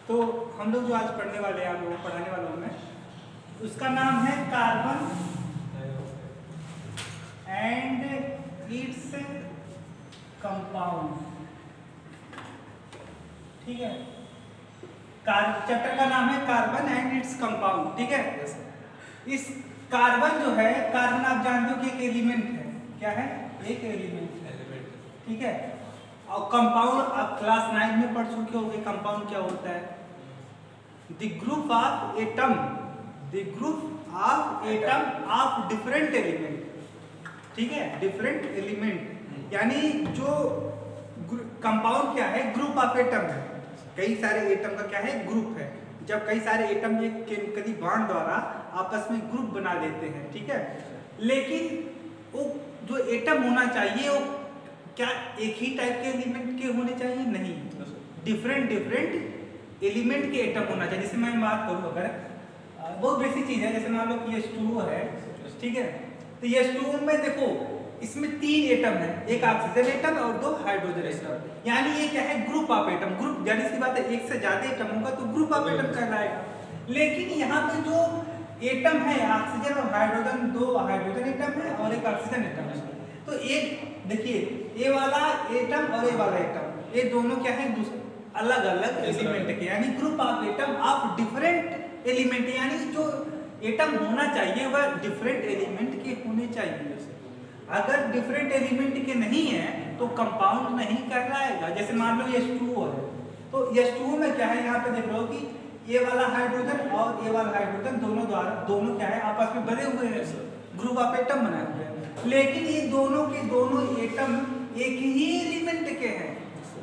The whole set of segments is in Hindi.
तो हम लोग जो आज पढ़ने वाले हैं, आप लोगों को पढ़ाने वाला हूँ मैं, उसका नाम है कार्बन एंड इट्स कंपाउंड। ठीक है, चैप्टर का नाम है कार्बन एंड इट्स कंपाउंड। ठीक है, इस कार्बन जो है, कार्बन आप जानते हो कि एक एलिमेंट है। क्या है? एक एलिमेंट है। ठीक है, और कंपाउंड आप क्लास 9 में पढ़ चुके होंगे। कंपाउंड क्या होता है? The group of atom, the group of atom of different element. ठीक है, डिफरेंट एलिमेंट यानी जो कंपाउंड क्या है? ग्रुप ऑफ एटम है। कई सारे एटम का क्या है? ग्रुप है। जब कई सारे एटम एक केमिकली बॉन्ड द्वारा आपस में ग्रुप बना लेते हैं। ठीक है, लेकिन वो जो एटम होना चाहिए वो क्या एक ही टाइप के एलिमेंट के होने चाहिए? नहीं, डिफरेंट डिफरेंट एलिमेंट के एटम होना चाहिए। जैसे मैं बात करूँ, अगर बहुत बेसिक चीज है, जैसे मान लो कि H2O है। ठीक है, तो H2O में देखो इसमें 3 एटम है, एक ऑक्सीजन एटम और 2 हाइड्रोजन एटम। यानी ये क्या है? Group of atom. ग्रुप जानी सी बात है, एक से ज्यादा एटम होगा तो ग्रुप ऑफ एटम कहलाएगा। लेकिन यहाँ पे जो एटम है ऑक्सीजन और हाइड्रोजन, 2 हाइड्रोजन एटम है और एक ऑक्सीजन एटम है। तो एक देखिए, ये वाला एटम और ये वाला एटम, ये दोनों क्या है? अलग अलग एलिमेंट के, यानी group of atom of different element. यानी जो एटम होना चाहिए वह डिफरेंट एलिमेंट के होने चाहिए। अगर डिफरेंट एलिमेंट के नहीं है तो कंपाउंड नहीं कहलाएगा। जैसे मान लो H2O है, तो H2O में क्या है? यहाँ पे देख लो कि ये वाला हाइड्रोजन और ये वाला हाइड्रोजन दोनों क्या है? आपस में बने हुए हैं, ग्रुप ऑफ एटम बनाए हुए हैं। लेकिन ये दोनों के दोनों एटम एक ही एलिमेंट के हैं।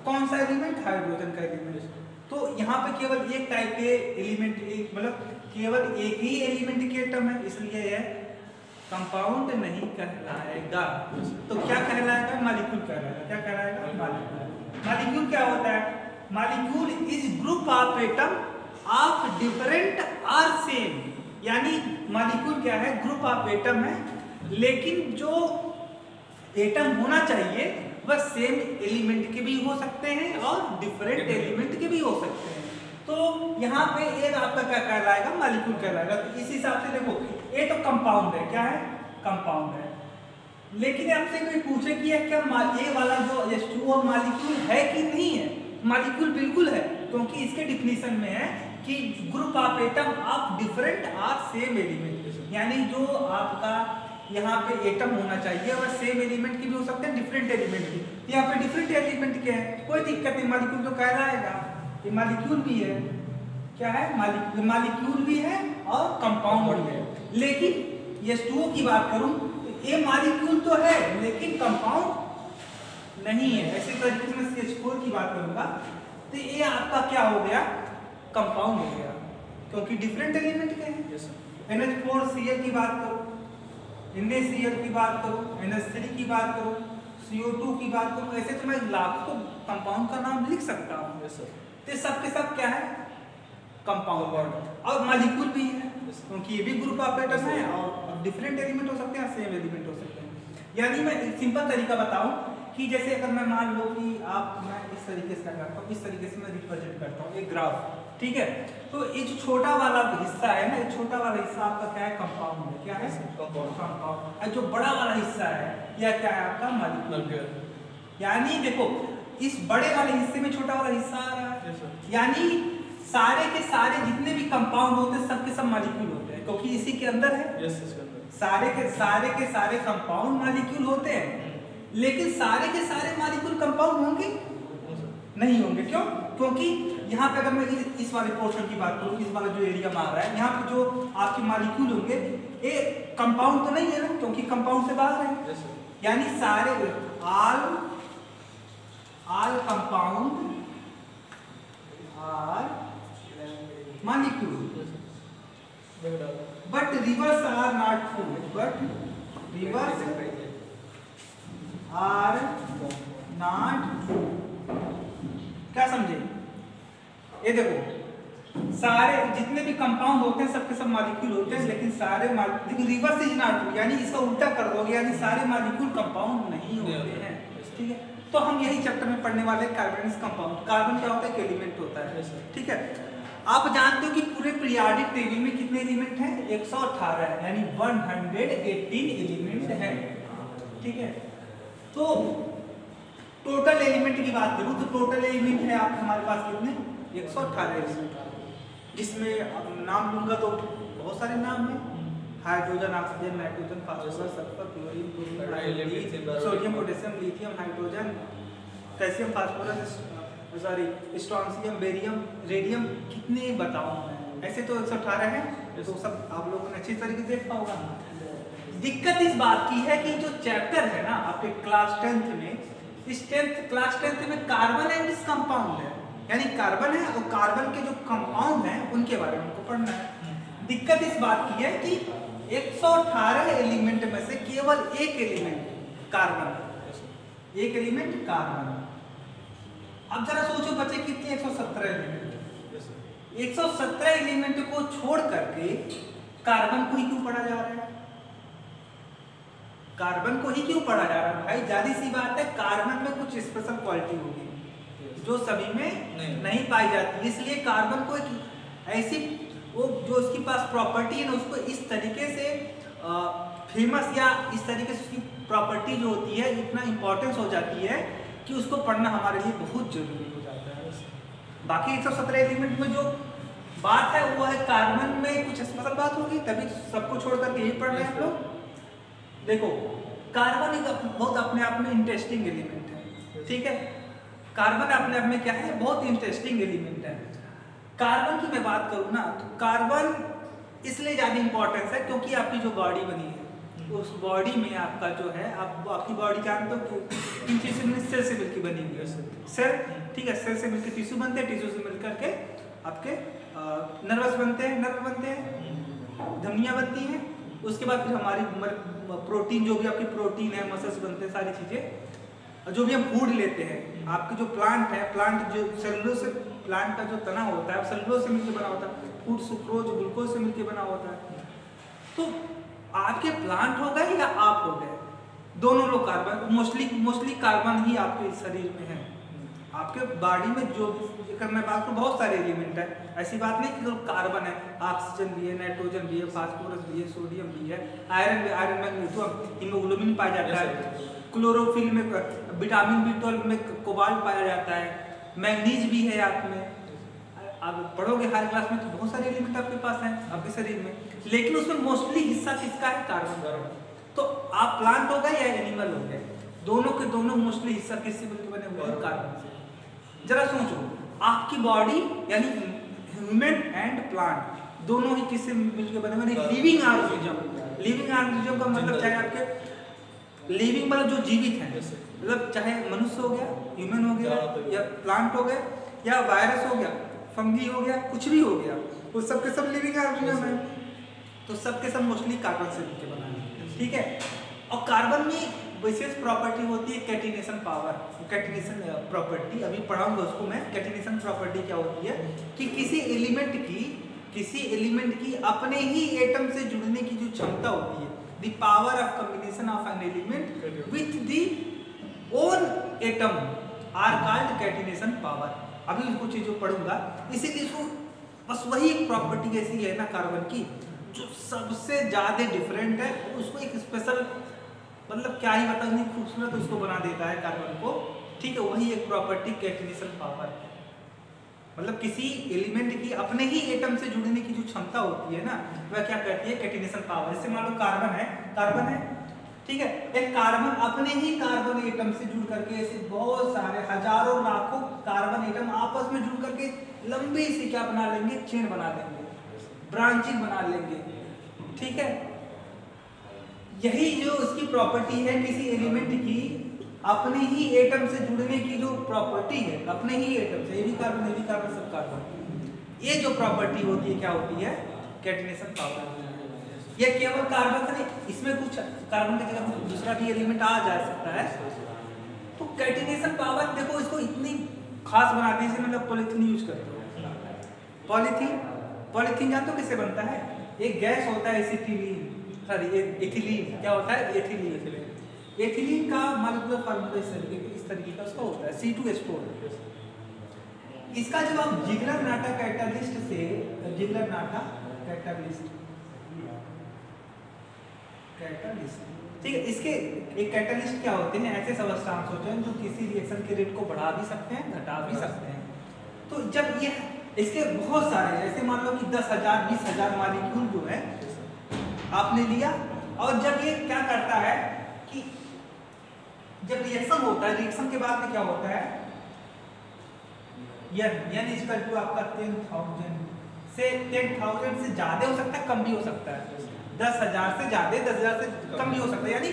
कौन सा एलिमेंट? हाइड्रोजन का एलिमेंट। तो यहाँ पे केवल एक टाइप के एलिमेंट, मतलब केवल एक ही एलिमेंट के एटम है, इसलिए यह कंपाउंड नहीं कहलाएगा। तो क्या कहलाएगा? मॉलिक्यूल कहलाएगा। क्या कहलाएगा? मॉलिक्यूल। मॉलिक्यूल क्या होता है? Molecule is group of atom of different और सेम। यानी मॉलिक्यूल क्या है? ग्रुप ऑफ एटम है, लेकिन जो एटम होना चाहिए वह सेम एलिमेंट के भी हो सकते हैं और डिफरेंट एलिमेंट के भी हो सकते हैं। तो यहाँ पे एक आपका क्या कहलाएगा? मॉलिक्यूल कहलाएगा। तो इस हिसाब से देखो, ये तो कंपाउंड है। क्या है? कंपाउंड है। लेकिन आपसे कोई पूछे कि क्या ये वाला जो H2O मॉलिक्यूल है कि नहीं है? मॉलिक्यूल बिल्कुल है, क्योंकि इसके डिफिनीशन में है कि group of atom of different और सेम एलिमेंट। यानी जो आपका यहाँ पे एटम होना चाहिए वह सेम एलिमेंट की भी हो सकते हैं, डिफरेंट एलिमेंट की। यहाँ पे डिफरेंट एलिमेंट के हैं, कोई दिक्कत नहीं, मॉलिक्यूल तो कहलाएगा। ये मॉलिक्यूल भी है। क्या है? मॉलिक्यूल भी है और कंपाउंड भी है। लेकिन H2O की बात करूं तो ये मॉलिक्यूल तो है लेकिन कंपाउंड नहीं है। ऐसे तरीके से मैं CH4 की बात करूंगा तो ये आपका क्या हो गया? कंपाउंड हो गया, क्योंकि डिफरेंट एलिमेंट के हैं। NH4Cl की बात करो, NaCl की बात करो, NH3 की बात करो, CO2 की बात करो, ऐसे तो मैं लाखों कंपाउंड का नाम लिख सकता हूँ। तो सबके सब क्या है? कंपाउंड। और मॉलिक्यूल भी है, क्योंकि ये भी ग्रुप ऑफ एटम है और डिफरेंट एलिमेंट हो सकते हैं, सेम एलिमेंट हो सकते हैं। यानी मैं एक सिंपल तरीका बताऊं कि जैसे अगर मैं मान लो कि मैं इस तरीके से करता हूँ, इस तरीके से मैं रिप्रेजेंट करता हूँ एक ग्राफ। ठीक है, तो ये जो छोटा वाला हिस्सा है ना, ये छोटा वाला हिस्सा आपका क्या है? कंपाउंड है। क्या है? कंपाउंड। और जो बड़ा वाला हिस्सा है यह क्या है? आपका मॉलिक्यूल। यानी देखो, इस बड़े वाले हिस्से में छोटा वाला हिस्सा आ रहा है। यानी सारे के सारे जितने भी कंपाउंड होते हैं सबके सब मॉलिक्यूल होते हैं, क्योंकि इसी के अंदर है। सारे के सारे कंपाउंड मॉलिक्यूल होते हैं, लेकिन सारे के सारे मॉलिक्यूल कंपाउंड होंगे नहीं होंगे। क्यों? क्योंकि यहाँ पे अगर मैं इस वाले पोर्शन की बात करूँ, इस वाला जो एरिया में आ रहा है, यहाँ पे जो आपके मॉलिक्यूल होंगे ये कंपाउंड तो नहीं है ना, क्योंकि कंपाउंड से बाहर है। यानी सारे all compound are molecule, but rivers are not true. But rivers are not true. क्या समझे? ये देखो, सारे जितने भी कंपाउंड होते हैं सबके सब मॉलिक्यूल होते हैं, लेकिन सारे लेकिन रिवर्स इज नॉट ट्रू, यानी इसका उल्टा कर दोगे, यानी सारे मॉलिक्यूल कंपाउंड नहीं होते हैं। ठीक है, तो हम यही चैप्टर में पढ़ने वाले कार्बन कंपाउंड। कार्बन क्या होता है? एक एलिमेंट होता है। ठीक है, आप जानते हो कि पूरे पीरियोडिक टेबल में कितने एलिमेंट हैं? 118 है, यानी 118 एलिमेंट है। ठीक है, तो टोटल एलिमेंट की बात करूं तो टोटल एलिमेंट है आप हमारे पास कितने? 118 एलिमेंट, जिसमें नाम लूंगा तो बहुत सारे नाम हैं। Hydrogen, oxygen, nitrogen, phosphorus, sulphur, chlorine, chlorine, sodium, potassium, lithium, hydrogen, calcium, phosphorus, sorry strontium, barium, radium, कितने बताऊं मैं? ऐसे तो 118 है, तो सब आप लोगों ने अच्छी तरीके से देखा होगा। दिक्कत इस बात की है कि जो चैप्टर है ना आपके क्लास 10th में, इस क्लास 10th में कार्बन एंड इस कंपाउंड है, यानी कार्बन है और कार्बन के जो कंपाउंड हैं उनके बारे में हमको पढ़ना है। दिक्कत इस बात की है कि 118 एलिमेंट में से केवल एक एलिमेंट कार्बन, एक एलिमेंट कार्बन। अब जरा सोचो बच्चे, कितने? 117 एलिमेंट। 117 एलिमेंट को छोड़ करके कार्बन को ही क्यों पढ़ा जा रहा है? कार्बन को ही क्यों पढ़ा जा रहा है भाई? जादी सी बात है, कार्बन में कुछ स्पेशल क्वालिटी होगी जो सभी में नहीं पाई जाती, इसलिए कार्बन को एक ऐसी वो जो उसके पास प्रॉपर्टी है ना, उसको इस तरीके से फेमस या इस तरीके से उसकी प्रॉपर्टी जो होती है इतना इंपॉर्टेंस हो जाती है कि उसको पढ़ना हमारे लिए बहुत जरूरी हो जाता है। बाकी 117 एलिमेंट में जो बात है वो है कार्बन में कुछ स्पेशल बात होगी, तभी सबको छोड़ करके यही पढ़ रहे हैं आप लोग। देखो, कार्बन एक बहुत अपने आप में इंटरेस्टिंग एलिमेंट है। ठीक है, कार्बन अपने आप में क्या है? बहुत इंटरेस्टिंग एलिमेंट है। कार्बन की मैं बात करूँ ना तो कार्बन इसलिए ज़्यादा इंपॉर्टेंस है क्योंकि आपकी जो बॉडी बनी है उस बॉडी में आपका जो है आपकी बॉडी जानते हो किन चीज़ से? सेल से मिलकर बनी हुई है। सेल, ठीक है, सेल से मिलकर टिश्यू बनते हैं, टिश्यू से मिलकर के आपके नर्वस बनते हैं, नर्व बनते हैं, धमनियाँ बनती हैं, उसके बाद फिर हमारी प्रोटीन, जो भी आपकी प्रोटीन है, मसल्स बनते हैं, सारी चीज़ें जो भी हम फूड लेते हैं। आपके जो प्लांट है, प्लांट जो सेलुलोज से, प्लांट का जो तना होता है सेलुलोज से मिलकर बना होता है, फूड सुक्रोज, ग्लूकोज से मिलकर बना होता है। तो आपके प्लांट हो गए या आप हो गए, दोनों लोग कार्बन, मोस्टली कार्बन ही आपके शरीर में है। आपके बॉडी में जो, अगर मैं बात करूँ, बहुत सारे एलिमेंट है, ऐसी बात नहीं कि केवल कार्बन है, ऑक्सीजन भी है, नाइट्रोजन भी है, फास्फोरस भी है, सोडियम भी है, आयरन भी, आयरन मैग्नीशियम, हीमोग्लोबिन पाया जाता है, क्लोरोफिल में, विटामिन B12 में कोबाल्ट पाया जाता है, मैग्नीज भी है आप में। आप पढ़ोगे हर क्लास में तो बहुत सारे एलिमेंट आपके पास हैं आपके शरीर में, लेकिन उसमें मोस्टली हिस्सा किसका है? कार्बन। तो आप प्लांट हो गए या एनिमल हो गए, दोनों के दोनों मोस्टली हिस्सा किससे मिलकर बने हुए हैं? कार्बन से। जरा सोचो, आपकी बॉडी यानी ह्यूमन एंड प्लांट दोनों ही किससे मिलकर बने हुए? Living organism. लिविंग ऑर्गेनिज्म का मतलब चाहे आपके लिविंग मतलब जो जीवित है, मतलब चाहे मनुष्य हो गया, ह्यूमन हो गया, या प्लांट हो गए, या वायरस हो गया, फंगी हो गया, कुछ भी हो गया, वो सब के सब लिविंग ऑर्गेनिज्म है। तो सब के सब मोस्टली कार्बन से मिलकर बना है। ठीक है, और कार्बन में विशेष प्रॉपर्टी होती है कैटिनेशन पावर, कैटिनेशन प्रॉपर्टी, अभी पढ़ाऊंगा उसको मैं। कैटिनेशन प्रॉपर्टी क्या होती है कि किसी एलिमेंट की अपने ही एटम से जुड़ने की जो क्षमता होती है, the power of combination of an element with the own atom are called catenation power. अभी उसको चीज़ों पढ़ूंगा, इसीलिए इसको बस वही एक प्रॉपर्टी ऐसी है ना कार्बन की जो सबसे ज़्यादा डिफरेंट है, उसको एक स्पेशल, मतलब क्या ही बताऊँ, नहीं खूबसूरत उसको बना देता है कार्बन को। ठीक है, वही एक प्रॉपर्टी कैटिनेशन पावर, मतलब किसी एलिमेंट की अपने ही एटम से जुड़ने की जो क्षमता होती है ना, वह क्या करती है? Catenation power. जैसे मान लो कार्बन है, ठीक है, एक कार्बन अपने ही कार्बन एटम से जुड़ करके, ऐसे बहुत सारे हजारों लाखों कार्बन एटम आपस में जुड़ करके लंबी सी क्या बना लेंगे? चेन बना लेंगे, ब्रांचिंग बना लेंगे। ठीक है, यही जो उसकी प्रॉपर्टी है किसी एलिमेंट की अपने ही एटम से जुड़ने की जो प्रॉपर्टी है, अपने ही एटम से, ये भी कार्बन सब कार्बन, ये जो प्रॉपर्टी होती है क्या होती है? Catenation power. ये केवल कार्बन से नहीं, इसमें कुछ कार्बन की जगह दूसरा भी एलिमेंट आ जा सकता है। तो कैटिनेशन पावर देखो, इसको इतनी खास बनाते हैं, मतलब पॉलीथीन यूज करते हो। पॉलीथीन जानते हो किससे बनता है? एक गैस होता है एथिलीन। क्या होता है? एथिलीन का मॉलिक्यूलर फार्मूला इस तरीके का उसका होता है, C2H4। इसका जब आप जिगलर-नाटा कैटालिस्ट से जिगलर-नाटा कैटालिस्ट ठीक है, इसके एक कैटालिस्ट क्या होते हैं, ऐसे सबस्टांस होते हैं जो किसी रिएक्शन के रेट को बढ़ा भी सकते हैं घटा भी सकते हैं। तो जब ये इसके बहुत सारे, जैसे मान लो कि 10,000 20,000 मॉलिक्यूल जो है आपने लिया, और जब ये क्या करता है कि जब रिएक्शन होता है, रिएक्शन के बाद में क्या होता है, n इक्वल टू आपका 10,000 से 10,000 से ज्यादा हो सकता है, कम भी हो सकता है, 10,000 से ज्यादा 10,000 से कम भी हो सकता है। यानी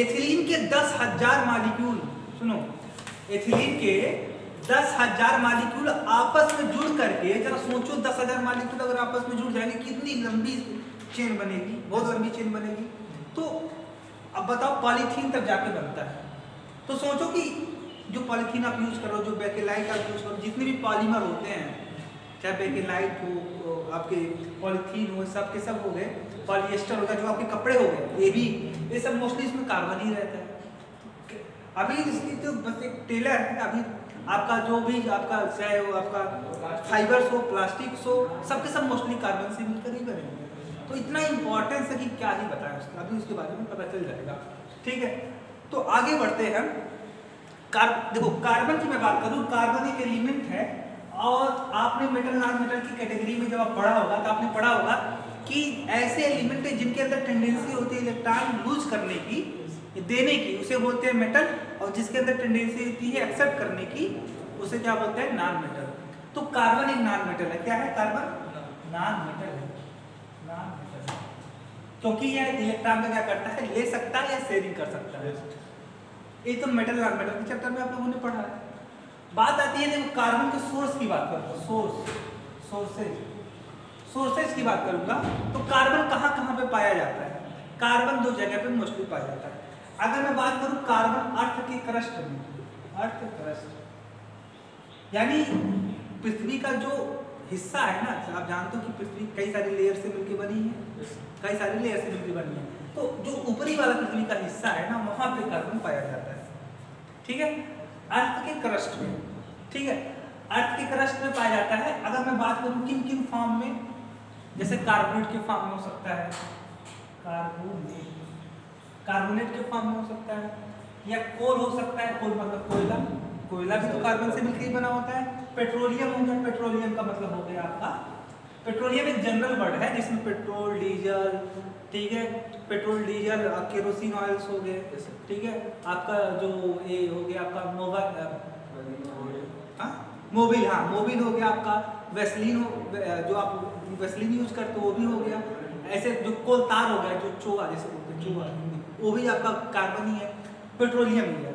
एथिलीन के 10,000 मॉलिक्यूल, सुनो, एथिलीन के 10,000 मॉलिक्यूल आपस में जुड़ करके, जरा सोचो 10,000 मॉलिक्यूल अगर आपस में जुड़ जाएंगे कितनी लंबी चेन बनेगी, बहुत लंबी चेन बनेगी। तो अब बताओ पॉलीथीन तक जाके बनता है, तो सोचो कि जो पॉलीथीन आप यूज करो, जो बेकेलाइट आप यूज करो, जितने भी पॉलीमर होते हैं, चाहे बेकेलाइट हो, आपके पॉलीथीन हो, सब के सब हो गए, पॉलिएस्टर हो गया, जो आपके कपड़े हो गए, ये भी, ये सब मोस्टली इसमें कार्बन ही रहता है। अभी इसकी तो बस एक टेलर है, अभी आपका जो भी आपका चाहे वो आपका फाइबर्स हो, प्लास्टिक्स हो, सबके सब मोस्टली कार्बन से मिलकर ही बने। तो इतना इंपॉर्टेंस है कि क्या ही बताएं उसका, अभी उसके बारे में पता चल जाएगा। ठीक है, तो आगे बढ़ते हैं। देखो कार्बन की मैं बात करूं, कार्बन एक एलिमेंट है, और आपने मेटल नॉन मेटल की कैटेगरी में जब आप पढ़ा होगा तो आपने पढ़ा होगा कि ऐसे एलिमेंट है जिनके अंदर टेंडेंसी होती है इलेक्ट्रॉन लूज करने की, देने की, उसे बोलते हैं मेटल, और जिसके अंदर टेंडेंसी होती है एक्सेप्ट करने की, उसे क्या बोलते हैं, नॉन मेटल। तो कार्बन एक नॉन मेटल है। क्या है कार्बन? नॉन मेटल है, नॉन मेटल, क्योंकि यह इलेक्ट्रॉन का क्या करता है, ले सकता है या शेयरिंग कर सकता है। ये तो मेटल नॉन मेटल के चैप्टर में आप लोगों ने पढ़ा है। बात आती है, देखो कार्बन के सोर्स की बात करूँ, सोर्सेज की बात करूंगा, तो कार्बन कहाँ कहाँ पे पाया जाता है? कार्बन दो जगह पे मोस्टली पाया जाता है। अगर मैं बात करूं कार्बन अर्थ के क्रस्ट में, अर्थ क्रस्ट यानी पृथ्वी का जो हिस्सा है ना, आप जानते हो कि पृथ्वी कई सारी लेयर से मिलकर बनी है, कई सारी लेयर से मिलकर बनी है, तो जो ऊपरी वाला पृथ्वी का हिस्सा है ना, वहां पे कार्बन पाया जाता है। ठीक है, अर्थ के क्रस्ट में, ठीक है, अर्थ के क्रस्ट में पाया जाता है। अगर मैं बात करूं किन किन फॉर्म में, जैसे कार्बोनेट के फॉर्म में हो सकता है, कार्बोनेट के फॉर्म में हो सकता है, या कोल हो सकता है, कोल मतलब कोयला, कोयला भी तो कार्बन से मिलकर ही बना होता है। पेट्रोलियम हो गया, पेट्रोलियम का मतलब हो गया आपका, पेट्रोलियम एक जनरल वर्ड है जिसमें पेट्रोल, डीजल, ठीक है, पेट्रोल, डीजल, केरोसिन ऑयल्स हो गए, ठीक है, आपका जो ये हो गया आपका मोबिल, हाँ मोबिल हो गया आपका, वेस्लिन हो, जो आप वेस्लिन यूज करते हो वो भी हो गया। ऐसे जो कोल तार हो गया, जो चोआ जैसे बोलते हैं, चोआ, वो भी आपका कार्बन ही है, पेट्रोलियम ही है।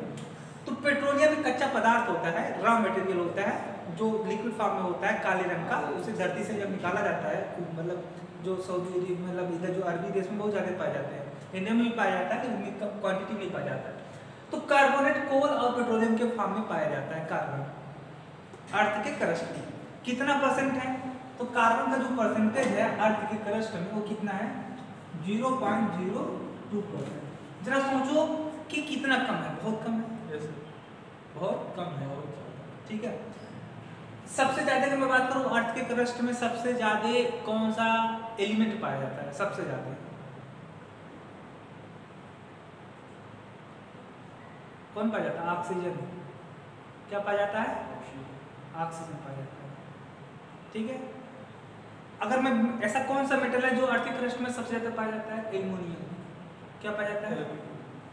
तो पेट्रोलियम एक कच्चा पदार्थ होता है, रॉ मटेरियल होता है, जो लिक्विड फॉर्म में होता है, काले रंग का, उसे धरती से जब निकाला जाता है, मतलब जो सऊदी मतलब इधर जो अरबी देश में बहुत ज़्यादा पाए जाते हैं, इंडिया में भी पाया जाता है, लेकिन इनका क्वांटिटी नहीं पाया जाता है। तो कार्बोनेट कोल और पेट्रोलियम के फॉर्म में पाया जाता है कार्बन अर्थ के क्रस्ट में। कितना परसेंट है? तो कार्बन का जो परसेंटेज है अर्थ के क्रस्ट में वो कितना है? 0.02%। जरा सोचो कि कितना कम है, बहुत कम है, बहुत कम है, ठीक है। सबसे ज्यादा अगर मैं बात करूं अर्थ के क्रस्ट में सबसे ज्यादा कौन सा एलिमेंट पाया जाता है? सबसे ज्यादा कौन पाया जाता है? ऑक्सीजन। क्या पाया जाता है? ऑक्सीजन पाया जाता है, ठीक है। अगर मैं ऐसा कौन सा मेटल है जो अर्थ के क्रस्ट में सबसे ज्यादा पाया जाता है? एल्युमिनियम। क्या पाया जाता है?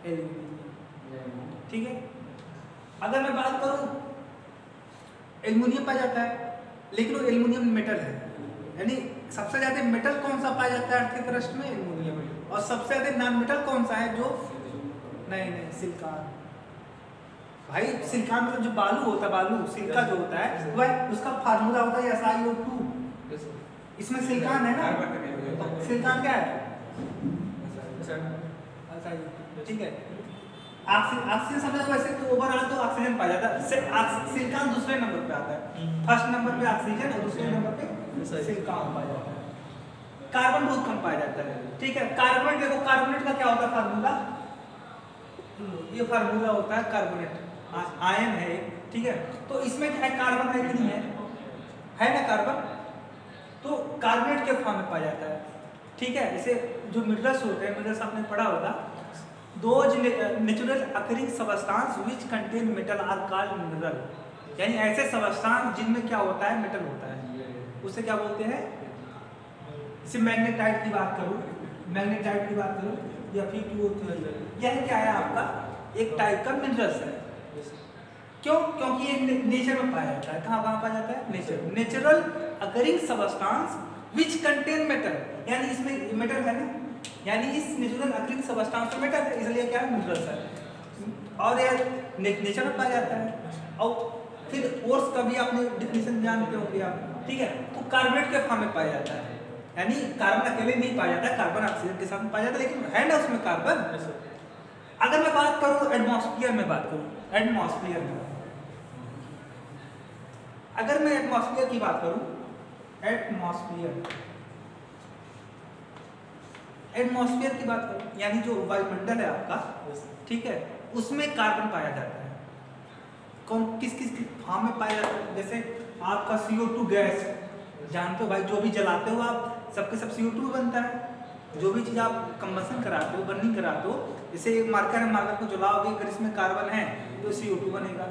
एल्युमिनियम, ठीक है। अगर मैं बात करूं एल्युमिनियम पाया जाता है, लेकिन वो एल्युमिनियम मेटल है, यानी सबसे ज्यादा मेटल कौन सा पाया जाता है अर्थ के क्रस्ट में? एल्युमिनियम। और सबसे ज्यादा नॉन मेटल कौन सा है? जो नहीं सिलिकॉन। भाई सिलिकॉन मतलब जो बालू होता है, बालू सिलिका जो होता है वह उसका फार्मूला होता है SiO2। इसमें सिलिकॉन है ना, सिलिकॉन क्या है? ठीक है। ऑक्सीजन समझो, वैसे तो ओवरऑल तो ऑक्सीजन पाया जाता है, सिलिकॉन दूसरे नंबर पे आता है, फर्स्ट नंबर पे ऑक्सीजन और दूसरे नंबर पे सिलिकॉन पाया जाता है। कार्बन बहुत कम पाया जाता है, ठीक है। कार्बोनेट देखो, कार्बोनेट का क्या होता है फार्मूला? ये फार्मूला होता है कार्बोनेट, आयन है ठीक है। तो इसमें क्या है, कार्बन है कि नहीं है ना कार्बन, तो कार्बोनेट के फॉर्म में पाया जाता है, ठीक है। इसे जो मिनरल्स होते हैं, मिनरल्स आपने पढ़ा होगा, those natural occurring substance which contain metal are called mineral, यानी ऐसे सबस्टांस जिनमें क्या होता है, मेटल होता है, उसे क्या बोलते हैं। इसे मैग्नेटाइट की बात करूँ, मैग्नेटाइट की बात करूँ या फिर यह क्या है आपका एक टाइप का मिनरल्स है। क्यों? क्योंकि ये नेचर में पाया जाता है। कहाँ पाया जाता है? Nature. Natural occurring substance which contain metal, यानी इसमें मेटल है ना, यानी इस नेचुरल अकरिंग सबस्टांस में मेटल है, इसलिए क्या है, मिनरल्स है। और ये नेचर में पाया जाता है। और फिर ओर्स का भी आपने डिफिनेशन जानते होंगे आप, ठीक है। तो कार्बोनेट के फॉर्म में पाया जाता है, यानी कार्बन अकेले नहीं पाया जाता, कार्बन ऑक्सीजन के साथ में पाया जाता है, लेकिन है ना उसमें कार्बन। अगर मैं बात करूं एटमॉस्फेयर में, बात करूं एटमॉस्फेयर में, अगर मैं एटमॉस्फेयर की बात करूं, एटमॉस्फेयर की बात करूं, यानी जो वायुमंडल है आपका, ठीक है, उसमें कार्बन पाया जाता है। कौन किस किस फॉर्म में पाया जाता है? जैसे आपका CO2 गैस जानते हो भाई, जो भी जलाते हो आप, सबके सब CO2 बनता है। जो भी चीज़ आप कंबसन कराते हो, बर्निंग कराते हो, जैसे एक मार्कर है, मार्कर को जलाओगे, अगर इसमें कार्बन है तो CO2 बनेगा।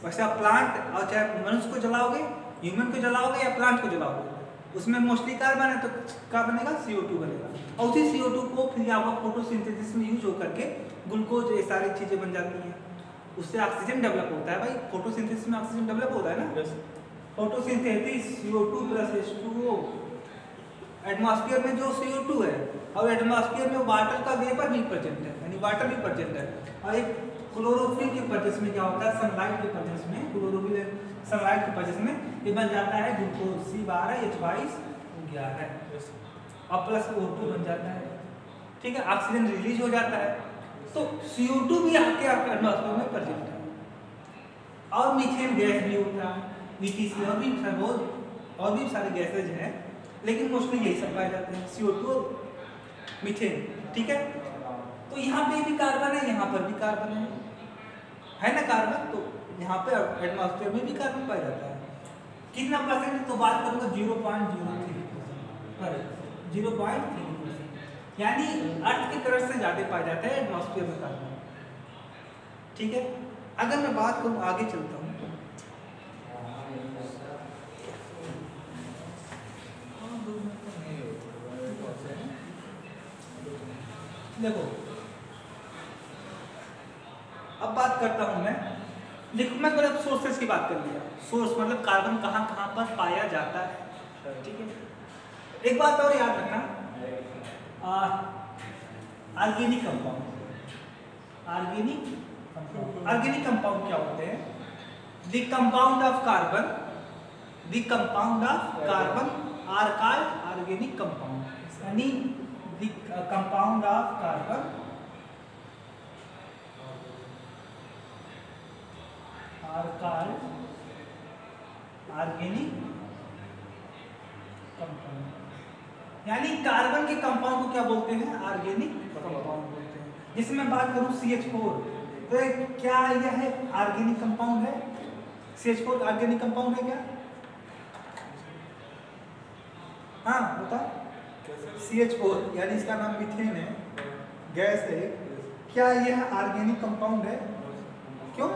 वैसे आप प्लांट और चाहे मनुष्य को जलाओगे, ह्यूमन को जलाओगे या प्लांट को जलाओगे, उसमें मोस्टली कार्बन है, तो क्या बनेगा? CO2 बनेगा। और उसी CO2 को फिर आपका फोटोसिंथेसिस में यूज होकर के ग्लूकोज, ये सारी चीज़ें बन जाती हैं, उससे ऑक्सीजन डेवलप होता है। भाई फोटोसिंथेसिस में ऑक्सीजन डेवलप होता है ना, फोटोसिंथेसिस CO2 + H2O। एटमॉस्फेयर में जो CO2 है, और एटमॉस्फेयर में वाटर का वेपर भी प्रेजेंट है, यानी वाटर भी प्रेजेंट है। और एक क्लोरोफिल के प्रेजेंस में क्या होता है, सनलाइट के प्रेजेंस में, क्लोरोफिल सनलाइट के प्रेजेंस में ये बन जाता है ग्लूकोज C12H22 और प्लस O2 बन जाता है, ठीक है। ऑक्सीजन रिलीज हो जाता है, तो CO2 भी आपके एटमॉस्फेयर में प्रेजेंट है। और मीथेन गैस भी होता है, ETC, और भी सारे गैसेज हैं, लेकिन मोस्टली यही सब पाए जाते हैं, CO2 और मीथेन, ठीक है। तो यहाँ पे भी कार्बन है, यहाँ पर भी कार्बन है ना कार्बन, तो यहाँ पे एटमॉस्फेयर में भी कार्बन पाया जाता है। कितना परसेंट? तो बात करूँगा 0.03%, 0.3%, यानी अर्थ की तरफ से ज़्यादा पाया जाता है एटमॉस्फेयर में कार्बन, ठीक है। अगर मैं बात करूँ, आगे चलता हूँ, देखो अब बात करता हूं मैं, देखो मैं पहले सोर्सेस की बात कर लिया। सोर्स मतलब कार्बन कहाँ कहाँ पर पाया जाता है, ठीक है। एक बात और याद रखना, ऑर्गेनिक कंपाउंड, ऑर्गेनिक कंपाउंड क्या होते हैं? The compound of carbon are called organic compound, यानी the compound of carbon are called organic compound, यानी कार्बन के कंपाउंड को क्या बोलते हैं? ऑर्गेनिक कंपाउंड बोलते हैं। जिसमें मैं बात करूं CH4, तो क्या यह है ऑर्गेनिक कंपाउंड है? CH4 ऑर्गेनिक कंपाउंड है क्या? हाँ बता, CH4 यानी इसका नाम मीथेन है, गैस है, क्या यह ऑर्गेनिक कंपाउंड है? क्यों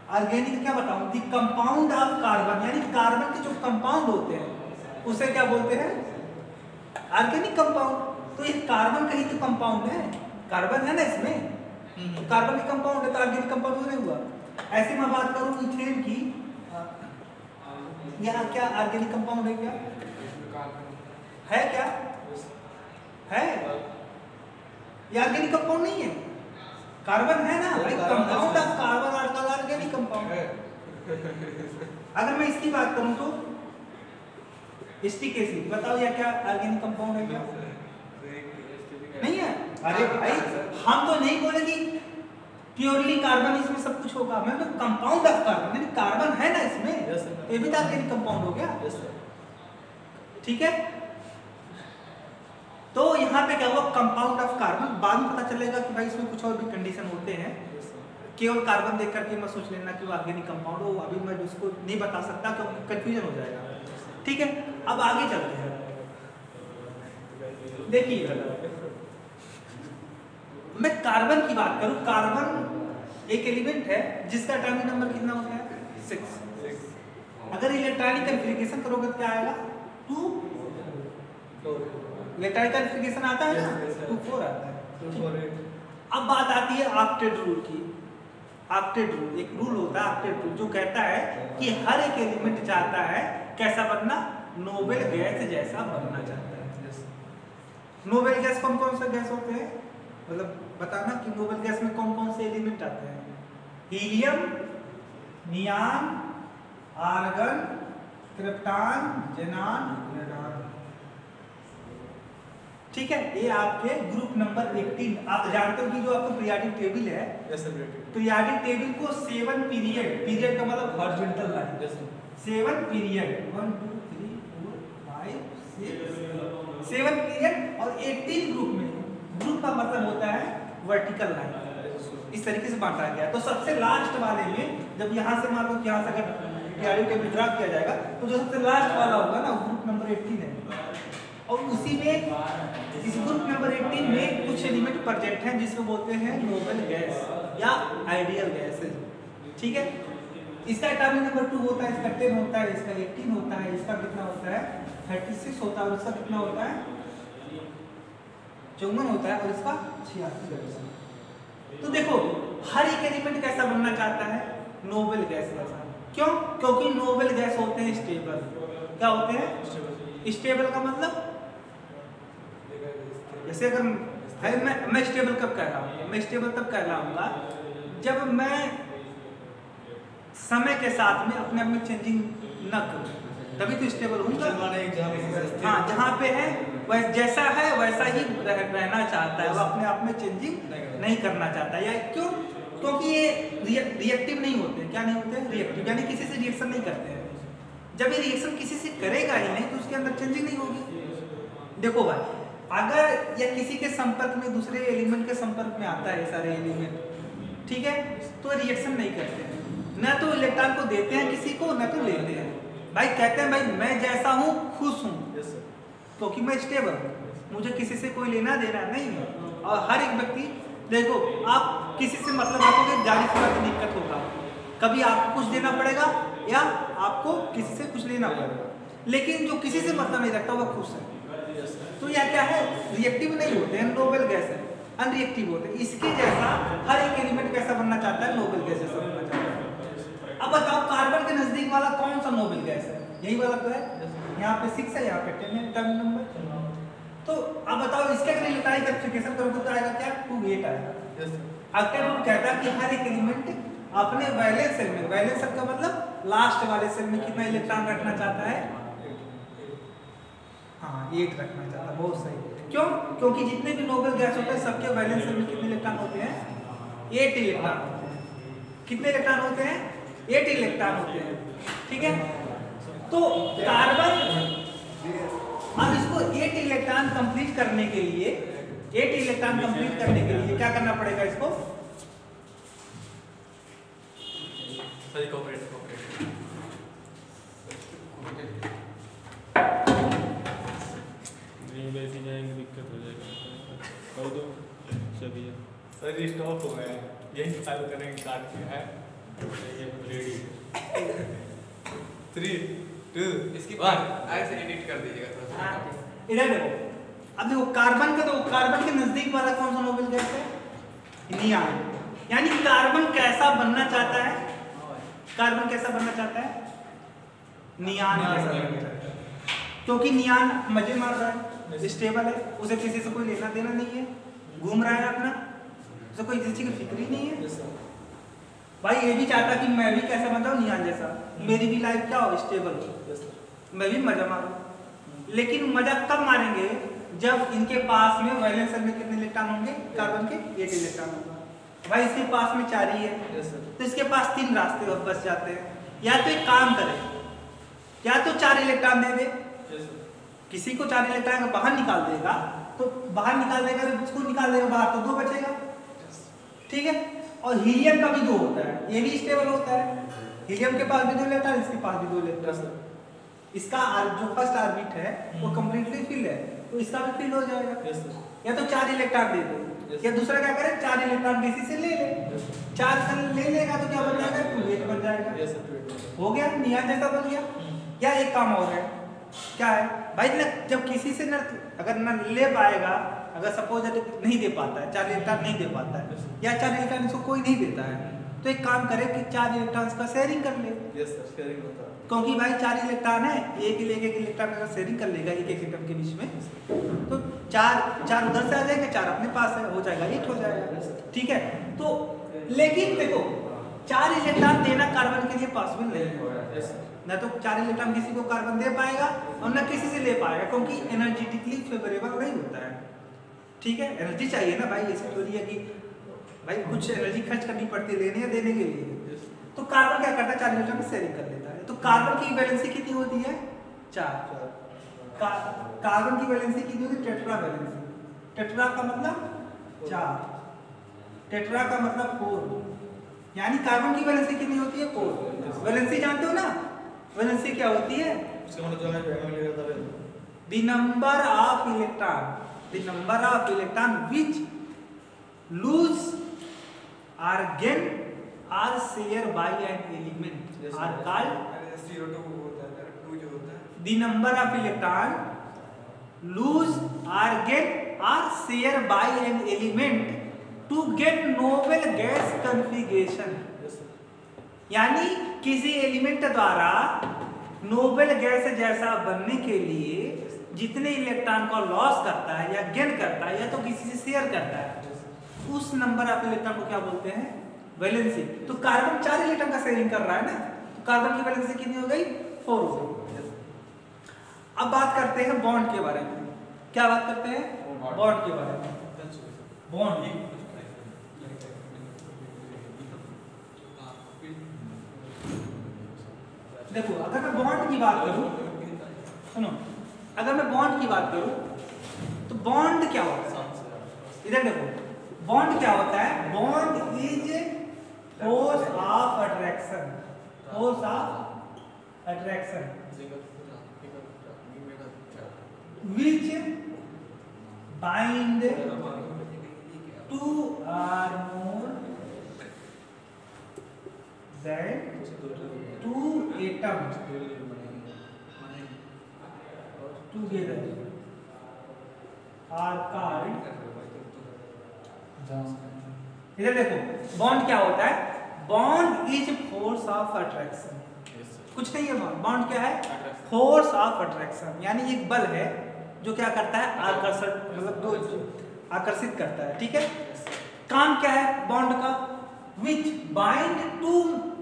ऑर्गेनिक? क्या बताऊं, द कंपाउंड ऑफ कार्बन, यानी कार्बन के जो कंपाउंड होते हैं उसे क्या बोलते हैं? Organic compound. तो ये कार्बन का ही तो कंपाउंड है, कार्बन है ना इसमें, कार्बन का कंपाउंड है, तो ऑर्गेनिक कंपाउंड नहीं हुआ। ऐसे मैं बात करूं मीथेन की, यहाँ क्या ऑर्गेनिक कंपाउंड है? क्या है? क्या है? ये ऑर्गेनिक कंपाउंड नहीं है, कार्बन है ना भाई, compound of carbon organic compound है। अगर मैं इसकी बात करूं तो एस्टिक एसिड, बताओ यह क्या ऑर्गेनिक कंपाउंड है? क्या नहीं है? अरे भाई हम तो नहीं बोले कि प्योरली कार्बन इसमें सब कुछ होगा, मैं तो कंपाउंड ऑफ कार्बन, यानी कार्बन है ना इसमें, ये भी तो ऑर्गेनिक कंपाउंड हो गया, ठीक है। तो यहाँ पे क्या हुआ, कंपाउंड ऑफ कार्बन। बाद में पता चलेगा कि भाई इसमें कुछ और भी कंडीशन होते हैं, केवल कार्बन देख करके मैं सोच लेना कि वो ऑर्गेनिक कंपाउंड हो, अभी मैं उसको नहीं बता सकता क्योंकि कंफ्यूजन हो जाएगा। ठीक है, अब आगे चलते हैं। देखिए मैं कार्बन की बात करूं, कार्बन एक एलिमेंट है जिसका एटॉमिक नंबर कितना होता है 6। अगर इलेक्ट्रॉनिक कॉन्फ़िगरेशन करोगे तो क्या आएगा 2 इलेक्ट्रॉनिक कॉन्फ़िगरेशन आता है ना 2 4 आता है। अब बात आती है ऑक्टेट रूल की। ऑक्टेट रूल एक रूल होता है, ऑक्टेट रूल, जो कहता है कि हर एक एलिमेंट चाहता है कैसा बनना, नोबेल गैस जैसा बनना चाहता है। नोबेल गैस कौन कौन से गैस होते हैं, मतलब बताना कि नोबेल गैस में कौन कौन से एलिमेंट आते हैं। Helium, neon, argon, krypton, xenon, radon. ठीक है, ये आपके ग्रुप नंबर 18। आप जानते हो कि जो आपका पीरियोडिक टेबल है, पीरियोडिक टेबल को 7 पीरियड, पीरियड का मतलब हॉरिजॉन्टल लाइन, 7 पीरियड 1 2 3 4 5 6 7 पीरियड और 18 ग्रुप में, ग्रुप का मतलब होता है वर्टिकल लाइन, इस तरीके से बांटा गया। तो सबसे लास्ट वाले में जब यहाँ से मान लो कि यहाँ से अगर पीरियोडिक टेबल ड्रा किया जाएगा तो जो सबसे लास्ट वाला होगा ना ग्रुप नंबर 18 है, और उसी में इस ग्रुप नंबर 18 में कुछ एलिमेंट प्रेजेंट हैं जिसको बोलते हैं नोबेल गैस या आइडियल गैसेस। ठीक है, इसका एटॉमिक नंबर 2 होता है, इसका 10 होता है, इसका 18 होता है, इसका कितना होता है 36 होता है, और इसका कितना होता है 54 होता है, और इसका 86 होता है। तो देखो हर एक एलिमेंट कैसा बनना चाहता है, नोबेल गैस जैसा। क्यों? क्योंकि नोबेल गैस होते हैं स्टेबल। क्या होते हैं स्टेबल? का मतलब जैसे अगर मैं स्टेबल कब कह रहा हूँ, मैं स्टेबल तब कह रहा हूँ जब मैं समय के साथ में अपने आप में चेंजिंग न करूँ, तभी तो स्टेबल हूँ। हाँ, जहाँ पे है वह जैसा है वैसा ही रहना चाहता है, वो अपने आप में चेंजिंग नहीं करना चाहता है। या क्यों? क्योंकि ये रिएक्टिव नहीं होते। क्या नहीं होते? रिएक्टिव, यानी किसी से रिएक्शन नहीं करते हैं। जब ये रिएक्शन किसी से करेगा ही नहीं तो उसके अंदर चेंजिंग नहीं होगी। देखो भाई, अगर या किसी के संपर्क में दूसरे एलिमेंट के संपर्क में आता है सारे एलिमेंट, ठीक है, तो रिएक्शन नहीं करते हैं, ना तो इलेक्ट्रॉन को देते हैं किसी को, ना तो लेते हैं। भाई कहते हैं भाई मैं जैसा हूँ खुश हूँ, क्योंकि मैं स्टेबल हूँ, मुझे किसी से कोई लेना देना नहीं है। और हर एक व्यक्ति, देखो आप किसी से मतलब रखोगे, गाड़ी चलाते दिक्कत होगा, कभी आपको कुछ देना पड़ेगा या आपको किसी से कुछ लेना पड़ेगा, लेकिन जो किसी से मतलब नहीं रखता वह खुश है। तो यह क्या है, रिएक्टिव नहीं होते हैं, नोबेल गैस है, अनरिएक्टिव होते हैं। इसके जैसा हर एक एलिमेंट कैसा बनना चाहता है, नोबेल गैस जैसा बनना चाहता है। अब बताओ कार्बन के नजदीक वाला कौन सा नोबेल गैस है? यही वाला तो है, यहाँ पे 6 है, यहाँ पे 10 है एटॉमिक नंबर। तो अब बताओ इसके अगर इलेक्ट्रॉनिक कॉन्फ़िगरेशन करोगे तो आएगा क्या, 2 8 आएगा। ऑक्टेट रूल कहता है कि हर एक एलिमेंट अपने वैलेंस सेल में, वैलेंस सेल का मतलब लास्ट वाले सेल में कितना इलेक्ट्रॉन रखना चाहता है, हाँ 8 रखना चाहता है। बहुत सही। क्यों? क्योंकि जितने भी नोबेल गैस होते हैं सबके वैलेंस सेल में कितने इलेक्ट्रॉन होते हैं, 8 इलेक्ट्रॉन होते हैं। कितने इलेक्ट्रॉन होते हैं, 8 इलेक्ट्रॉन होते हैं। ठीक है, तो कार्बन अब इसको 8 इलेक्ट्रॉन कंप्लीट करने के लिए, 8 इलेक्ट्रॉन कंप्लीट करने के लिए क्या करना पड़ेगा इसको, वैसे जाएंगे दिक्कत हो जाएगा। कर दो चलिए सर, ये स्टॉप हो गया है, यही चालू करेंगे, काट के है रेडी 3 2 इसकी ऐसे एडिट कर दीजिएगा थोड़ा सा। इधर देखो, अब देखो कार्बन का, तो कार्बन के नजदीक वाला कौन सा नोबेल गैस है, नियान। यानी कार्बन कैसा बनना चाहता है, कार्बन कैसा बनना चाहता है, नियान जैसा बनना चाहता है। क्योंकि नियान मजे मार रहा है, स्टेबल है, उसे किसी से कोई लेना देना नहीं है, घूम रहा है अपना, उसे कोई किसी की फिक्र ही नहीं है। भाई ये भी चाहता कि मैं भी कैसा बन जाऊँ, नियान जैसा, मेरी भी लाइफ क्या हो, स्टेबल हो, मैं भी मजा मारूं। लेकिन मजा कब मारेंगे, जब इनके पास में वैलेंस सेल में कितने इलेक्ट्रॉन होंगे, कार्बन के 8 इलेक्ट्रॉन होगा। भाई इसके पास में 4 ही है, तो इसके पास 3 रास्ते बच जाते हैं। या तो एक काम करे, या तो 4 इलेक्ट्रॉन दे दे, किसी को 4 इलेक्ट्रॉन बाहर निकाल देगा, तो बाहर निकाल देगा, उसको निकाल देगा बाहर, तो 2 बचेगा। ठीक है, और हीलियम का भी 2 होता है, ये भी स्टेबल होता है। हीलियम के पास भी 2 इलेक्ट्रॉन, इसके पास भी 2 इलेक्ट्रॉन। इसका जो फर्स्ट ऑर्बिट है वो कंप्लीटली फिल है, तो इसका भी फिल हो जाएगा। या तो 4 इलेक्ट्रॉन दे दो, या दूसरा क्या करे 4 इलेक्ट्रॉन किसी से ले ले, 4 से ले लेगा तो क्या बन जाएगा 2 बन जाएगा। हो गया, नियॉन जैसा बन गया। या एक काम और है, क्या है भाई, जब किसी से अगर न ले पाएगा, अगर सपोज नहीं दे पाता है, 4 इलेक्ट्रॉन नहीं दे पाता है, या 4 इलेक्ट्रॉन इसको कोई नहीं देता है, तो एक काम करे कि 4 इलेक्ट्रॉन्स का शेयरिंग कर ले। यस सर, शेयरिंग होता है। क्योंकि भाई 4 इलेक्ट्रॉन है, एक इलेक्ट्रॉन अगर शेयरिंग कर लेगा एक एटम के बीच में, तो 4 उधर से आ जाएंगे, 4 अपने पास है, हो जाएगा 8 हो जाएगा। ठीक है, तो लेकिन देखो 4 इलेक्ट्रॉन देना कार्बन के लिए पॉसिबल नहीं है। न तो 4 इलेक्ट्रॉन किसी को कार्बन दे पाएगा और न किसी से ले पाएगा, क्योंकि एनर्जेटिकली फेवरेबल नहीं होता है। ठीक है, एनर्जी चाहिए ना भाई, ऐसी थोड़ी है कि भाई कुछ एनर्जी खर्च करनी पड़ती है लेने या देने के लिए। तो कार्बन क्या करता है 4 इलेक्ट्रॉन में शेयरिंग कर लेता है। तो कार्बन की वैलेंसी कितनी होती है 4। कार्बन की वैलेंसी कितनी होती है टेट्रा वैलेंसी। टेट्रा का मतलब 4, टेट्रा का मतलब 4, यानी कार्बन की वैलेंसी कितनी होती है 4। वैलेंसी जानते हो ना, वैलेंसी क्या होती है, उसका मतलब जो है the number of electron which lose or gain or share by an element are called CO2 होता है, 2 जो होता है, the number of electron lose or gain or share by an element to get noble gas configuration। यानी किसी एलिमेंट द्वारा नोबेल गैस जैसा बनने के लिए जितने इलेक्ट्रॉन को लॉस करता है या गेन करता है, या तो किसी से शेयर करता है, उस नंबर ऑफ इलेक्ट्रॉन को क्या बोलते हैं वैलेंसी। तो कार्बन 4 इलेक्ट्रॉन का शेयरिंग कर रहा है ना, तो कार्बन की वैलेंसी कितनी हो गई 4 हो गई। अब बात करते हैं बॉन्ड के बारे में। क्या बात करते हैं बॉन्ड के बारे में। बॉन्ड देखो, अगर मैं बॉन्ड की बात करूं, सुनो, अगर मैं बॉन्ड की बात करूं तो बॉन्ड क्या होता है, इधर देखो, बॉन्ड क्या होता है, bond is force of attraction, force of attraction which bind 2 or more than 2 atoms together are called। इधर देखो, बॉन्ड क्या होता है, bond is force of attraction. कुछ नहीं है, बॉन्ड क्या है, फोर्स ऑफ अट्रैक्शन, यानी एक बल है जो क्या करता है आकर्षण, मतलब दो आकर्षित करता है। ठीक है, काम क्या है बॉन्ड का, which bind 2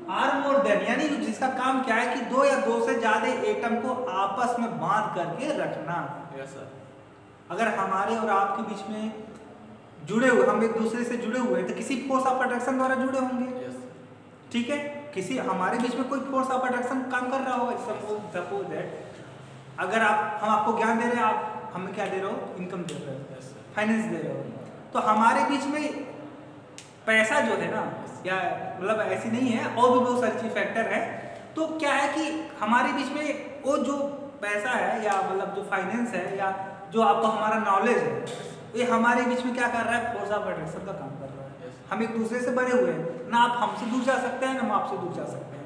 or more than, यानी जिसका काम क्या है कि 2 या 2 से ज्यादा एटम को आपस में बांध करके रखना। Yes sir. अगर हमारे और आपके बीच में जुड़े हुए, हम एक दूसरे से जुड़े हुए हैं, तो किसी फोर्स ऑफ अट्रैक्शन द्वारा जुड़े होंगे। ठीक है, किसी हमारे बीच में कोई फोर्स ऑफ अट्रैक्शन काम कर रहा होगा। सपोज दैट अगर हम आपको ज्ञान दे रहे हैं, आप हमें क्या दे रहे हो, इनकम दे रहे हो, फाइनेंस दे रहे हो, तो हमारे बीच में पैसा जो है ना, या मतलब ऐसी नहीं है, और भी बहुत सारी चीज फैक्टर है। तो क्या है कि हमारे बीच में वो जो पैसा है, या मतलब जो फाइनेंस है, या जो आपको हमारा नॉलेज है, ये हमारे बीच में क्या कर रहा है, फोर्स ऑफ अट्रैक्शन का काम कर रहा है। हम एक दूसरे से बने हुए हैं ना, आप हमसे दूर जा सकते हैं ना हम आपसे दूर जा सकते हैं।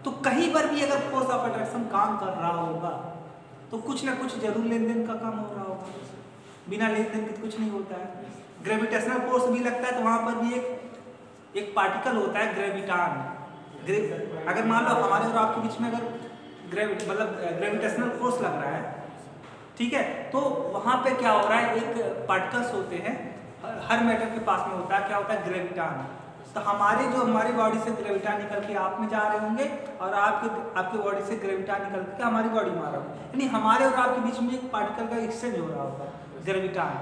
तो कहीं पर भी अगर फोर्स ऑफ अट्रैक्शन काम कर रहा होगा तो कुछ ना कुछ जरूर लेन देन का काम हो रहा होगा, बिना लेन देन के कुछ नहीं होता है। ग्रेविटेशनल फोर्स भी लगता है, तो वहां पर भी एक पार्टिकल होता है ग्रेविटान। अगर मान लो हमारे और आपके बीच में अगर ग्रेविटेशनल फोर्स लग रहा है, ठीक है, तो वहां पे क्या हो रहा है, एक पार्टिकल्स होते हैं, हर मैटर के पास में होता है, क्या होता है ग्रेविटान। तो हमारी बॉडी से ग्रेविटान निकल के आप में जा रहे होंगे, और आपके बॉडी से ग्रेविटान निकल के हमारी बॉडी में आ रहा होगा, यानी हमारे और आपके बीच में एक पार्टिकल का एक्सचेंज हो रहा होगा, ग्रेविटान।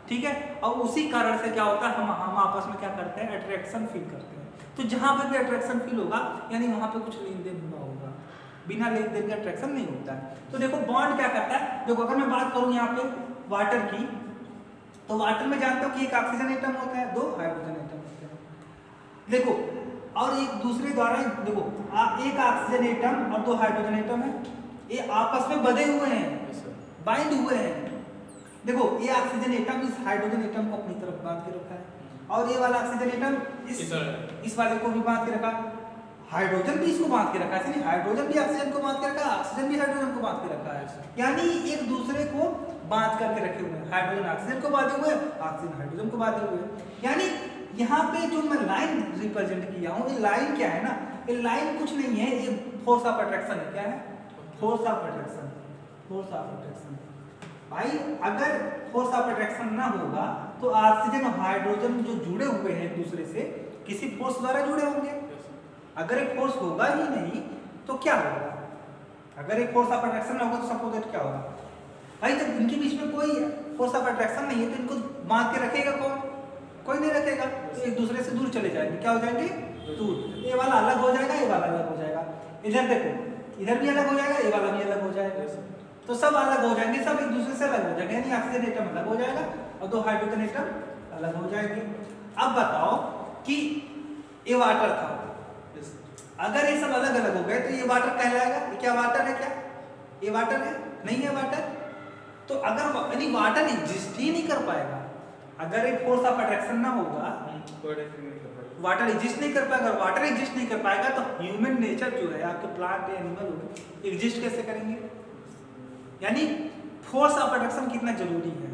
ठीक है, और उसी कारण से क्या होता है, हम आपस में क्या करते हैं, अट्रैक्शन फील करते हैं। तो जहां पर भी अट्रैक्शन फील होगा, यानी वहां पे कुछ लेन देन हुआ होगा, बिना लेन देन के अट्रैक्शन नहीं होता है। तो देखो बॉन्ड क्या करता है, देखो अगर मैं बात करूं यहाँ पे वाटर की, तो वाटर में जानते हो कि एक ऑक्सीजन एटम होता है, 2 हाइड्रोजन एटम होते हैं। देखो, और एक दूसरे द्वारा देखो, एक ऑक्सीजन एटम और 2 हाइड्रोजन एटम है, ये आपस में बंधे हुए हैं, बाइंड हुए हैं। देखो, ये ऑक्सीजन एटम इस हाइड्रोजन एटम को अपनी तरफ बांध के रखा है, और ये वाला ऑक्सीजन एटम इस वाले को भी बांध के रखा, हाइड्रोजन भी इसको बांध के रखा है, इसलिए हाइड्रोजन भी ऑक्सीजन को बांध के रखा है, ऑक्सीजन भी हाइड्रोजन को बांध के रखा है, यानी एक दूसरे को बांध करके रखे हुए हैं। हाइड्रोजन ऑक्सीजन को बांधे हुए, ऑक्सीजन हाइड्रोजन को बांधे हुए, यानी यहाँ पे जो मैं लाइन रिप्रेजेंट किया हूँ, ये लाइन क्या है ना, ये लाइन कुछ नहीं है, ये फोर्स ऑफ अट्रैक्शन है। क्या है? Force of attraction. Force of attraction भाई, अगर फोर्स ऑफ अट्रैक्शन ना होगा तो ऑक्सीजन और हाइड्रोजन जो जुड़े हुए हैं एक दूसरे से किसी फोर्स द्वारा जुड़े होंगे। अगर एक फोर्स होगा ही नहीं तो क्या होगा? अगर एक फोर्स ऑफ अट्रैक्शन ना होगा तो सपोज दैट क्या होगा भाई, जब इनके बीच में कोई फोर्स ऑफ अट्रैक्शन नहीं है तो इनको बांध के रखेगा कौन? कोई नहीं रखेगा, तो एक दूसरे से दूर चले जाएंगे। क्या हो जाएंगे? दूर। ये वाला अलग हो जाएगा, ये वाला अलग हो जाएगा। इधर देखो, इधर भी अलग हो जाएगा, ये वाला भी अलग हो जाएगा, तो सब अलग हो जाएंगे, सब एक दूसरे से अलग हो जाएंगे, यानी ऑक्सीजन एटम अलग हो जाएगा और 2 हाइड्रोजन एटम अलग हो जाएंगे। अब बताओ कि ये वाटर था, अगर ये सब अलग अलग हो गए तो ये वाटर कहलाएगा? क्या वाटर है? क्या ये वाटर है? नहीं है वाटर। तो अगर यानी वाटर एग्जिस्ट ही नहीं कर पाएगा, अगर एक फोर्स ऑफ अट्रैक्शन ना होगा वाटर एग्जिस्ट नहीं कर पाएगा, और वाटर एग्जिस्ट नहीं कर पाएगा तो ह्यूमन नेचर जो है, आपके प्लांट एनिमल हो, एग्जिस्ट कैसे करेंगे? यानी फोर्स ऑफ अट्रैक्शन कितना जरूरी है,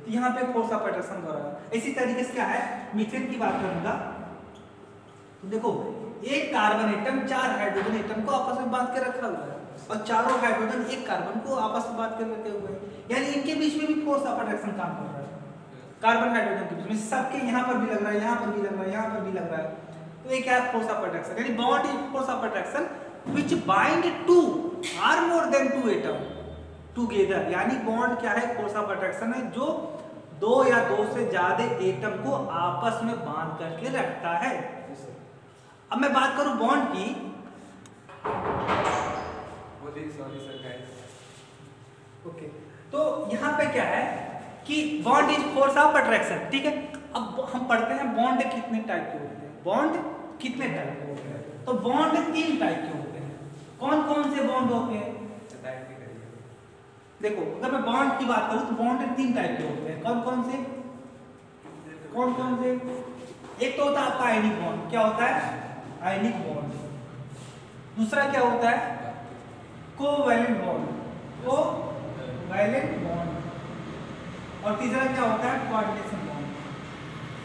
यहाँ पे फोर्स ऑफ अट्रैक्शन हो रहा है। इसी तरीके से क्या है, मीथेन की बात करूंगा तो देखो, एक कार्बन एटम 4 हाइड्रोजन एटम को आपस में बांध के रखा हुआ है, और चारों हाइड्रोजन एक कार्बन को आपस में बांध कर रखे हुए हैं, यानी इनके बीच में भी फोर्स ऑफ अट्रैक्शन काम कर रहा है। कार्बन हाइड्रोजन के बीच में सबके यहाँ पर भी लग रहा है, यहाँ पर भी लग रहा है, यहाँ पर भी लग रहा है, तो ये क्या है? Force of attraction. यानी bond is force of attraction which bind 2 और मोर देन 2 एटम टुगेदर। यानी बॉन्ड क्या है? फोर्स ऑफ अट्रैक्शन है जो 2 या 2 से ज्यादा एटम को आपस में बांध करके रखता है। अब मैं बात करूं बॉन्ड की, सॉरी सर गाइस, ओके, तो यहाँ पे क्या है कि bond is force of attraction, ठीक है। अब हम पढ़ते हैं बॉन्ड कितने टाइप के होते हैं, बॉन्ड कितने टाइप के होते हैं। तो बॉन्ड 3 टाइप के होते हैं। कौन कौन से बॉन्ड होते हैं? देखो, अगर मैं बॉन्ड की बात करूं तो बॉन्ड 3 टाइप के होते हैं। कौन कौन से? कौन कौन से? एक तो होता है आपका आयनिक बॉन्ड। क्या होता है? Ionic bond. दूसरा क्या होता है? Covalent bond. Covalent bond. और तीसरा क्या होता है? Coordination bond.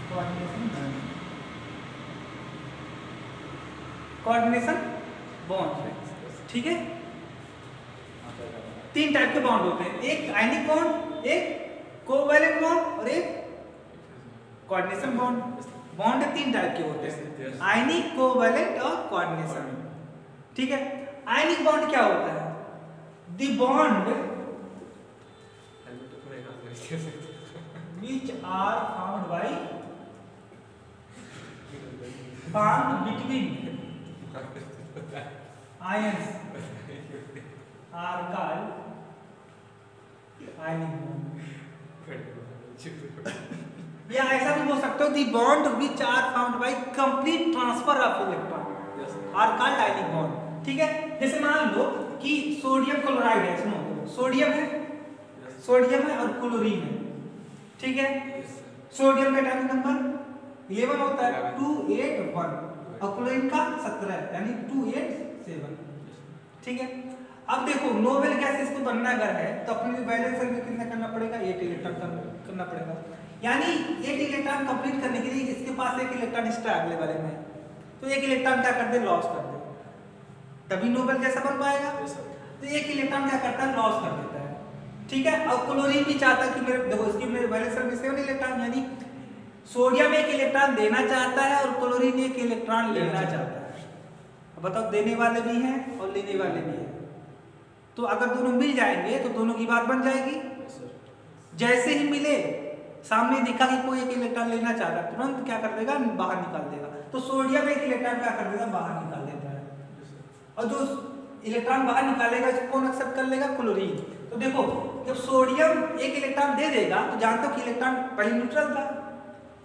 Coordination bond. Coordination bond, ठीक है। 3 टाइप के बॉन्ड होते हैं, एक आयनिक बॉन्ड, एक कोवैलेंट बॉन्ड और एक कोऑर्डिनेशन बॉन्ड। बॉन्ड 3 टाइप के होते हैं, आयनिक, कोवैलेंट और कोऑर्डिनेशन, ठीक है। आयनिक बॉन्ड क्या होता है? The bond which are found between ions are called ionic bond। या ऐसा भी बोल सकते हो, the bond which are found by complete transfer of electron are called ionic bond, ठीक है। जैसे मान लो कि सोडियम क्लोराइड है, सुनो, सोडियम है, सोडियम है और क्लोरीन है, ठीक है। सोडियम का एटॉमिक नंबर 11 होता है, 281, और क्लोरीन का 17, यानी 287, ठीक है। अब देखो, नोबेल गैसेस को बनना अगर है तो अपने वैलेंस शेल में कितना करना पड़ेगा? 8 इलेक्ट्रॉन करना पड़ेगा, यानी 8 इलेक्ट्रॉन कंप्लीट करने के लिए इसके पास 1 इलेक्ट्रॉन एक्स्ट्रा अगले वाले में, तो 1 इलेक्ट्रॉन क्या कर दे? लॉस कर दे, तभी नोबेल जैसा बन पाएगा। तो 1 इलेक्ट्रॉन क्या करता है? लॉस कर देता है, ठीक है। और क्लोरीन भी चाहता है कि मेरे देखो, इसकी मेरे वैलेंस शेल में 7 इलेक्ट्रॉन, यानी सोडियम 1 इलेक्ट्रॉन देना चाहता है और क्लोरीन 1 इलेक्ट्रॉन लेना चाहता है। अब बताओ, देने वाले भी हैं और लेने वाले भी हैं, तो अगर दोनों मिल जाएंगे तो दोनों की बात बन जाएगी। जैसे ही मिले, सामने दिखा कि कोई 1 इलेक्ट्रॉन लेना चाह रहा है, तुरंत क्या कर देगा? बाहर निकाल देगा। तो सोडियम 1 इलेक्ट्रॉन क्या कर देगा? बाहर निकाल देता है, और जो इलेक्ट्रॉन बाहर निकालेगा इसको कौन एक्सेप्ट कर लेगा? क्लोरीन। तो देखो, जब सोडियम 1 इलेक्ट्रॉन दे देगा तो जानते हो कि इलेक्ट्रॉन पहले न्यूट्रल था,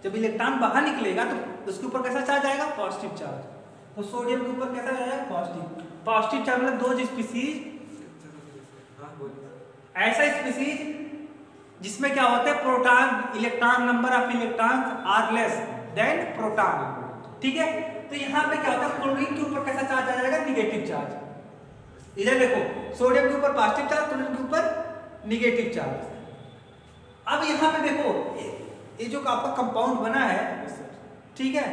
जब इलेक्ट्रॉन बाहर निकलेगा तो तो उसके ऊपर कैसा चार्ज आएगा? Positive charge. तो सोडियम के ऊपर कैसा आएगा? पॉजिटिव। पॉजिटिव चार्ज मतलब दो स्पीसीज, ऐसा स्पीसीज जिसमें क्या होता है proton electron number of electrons are less than proton, ठीक है। तो यहाँ पे क्या होता है क्लोरीन के ऊपर कैसा चार्ज आ जाएगा? Negative charge. इधर देखो सोडियम के ऊपर पॉजिटिव चार्ज, क्लोरीन के ऊपर निगेटिव चार्ज। अब यहाँ पे देखो ये जो आपका कंपाउंड बना है, ठीक है,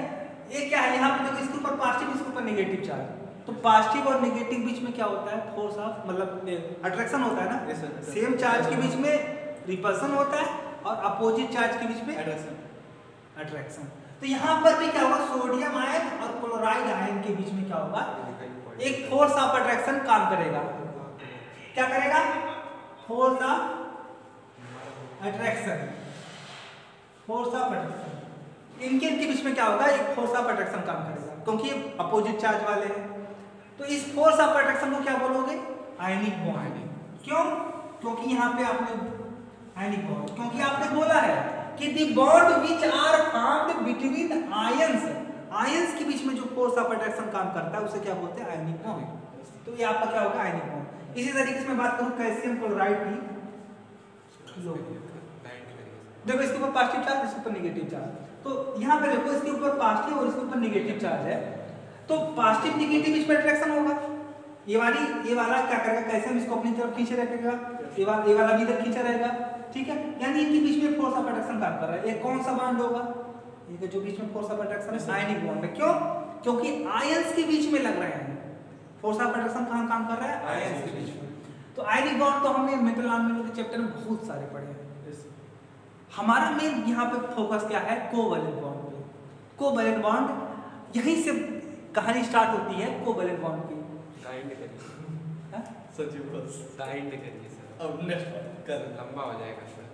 ये क्या है? यहाँ पे देखो इसके ऊपर पॉजिटिव, इसके ऊपर निगेटिव चार्ज। तो पॉजिटिव और निगेटिव बीच में क्या होता है? फोर्स ऑफ मतलब अट्रैक्शन होता है ना। सेम चार्ज के बीच में रिपल्सन होता है और अपोजिट चार्ज के बीच में अट्रैक्शन। तो यहाँ पर भी क्या होगा? सोडियम आयन और क्लोराइड आयन के बीच में क्या होगा? एक फोर्स ऑफ अट्रैक्शन काम करेगा। क्या करेगा? Force of attraction. Force of attraction इनके बीच में क्या होगा? एक फोर्स ऑफ अट्रैक्शन काम करेगा, क्योंकि ये अपोजिट चार्ज वाले हैं। तो इस फोर्स ऑफ अट्रैक्शन को क्या बोलोगे? Ionic bond. क्यों? क्योंकि यहाँ पे आपने आयनिक बॉन्ड, क्योंकि आपने बोला है कि the bond which are formed between ions, ions के बीच में जो फोर्स ऑफ अट्रैक्शन काम करता है उसे क्या बोलते हैं? Ionic bond. तो ये आपका क्या होगा? Ionic bond. इसी तरीके से मैं बात करूं कैल्शियम क्लोराइड की, देखो इसके ऊपर पॉजिटिव चार्ज, इसके ऊपर नेगेटिव चार्ज। तो यहाँ पे देखो इसके ऊपर पॉजिटिव और इसके ऊपर नेगेटिव चार्ज है, तो पॉजिटिव नेगेटिव बीच में अट्रैक्शन होगा। ये वाला क्या करेगा? कैल्शियम इसको अपनी तरफ खींचे रखेगा, ये वाला भी इधर खींचा रहेगा, ठीक है। यानी इनके बीच में फोर्स ऑफ अट्रैक्शन काम कर रहा है। ये कौन सा बॉन्ड होगा? ये जो बीच में फोर्स ऑफ अट्रैक्शन है आयनिक बॉन्ड है। क्यों? क्योंकि आयंस के बीच में लग रहे हैं। फोर्स ऑफ अट्रैक्शन कहाँ काम कर रहा है? आयंस के बीच में। तो आयनिक बॉन्ड तो हमने मेटल ऑर्गेनिज्म के चैप्टर में बहुत सारे पढ़े हैं। हमारा मेन यहाँ पे फोकस क्या है? कोवैलेंट बॉन्ड पे। कोवैलेंट बॉन्ड यहीं से कहानी स्टार्ट होती है कोवैलेंट बॉन्ड की। सचिव बस साइड करिए सर, अब नेक्स्ट कर लंबा हो जाएगा सर।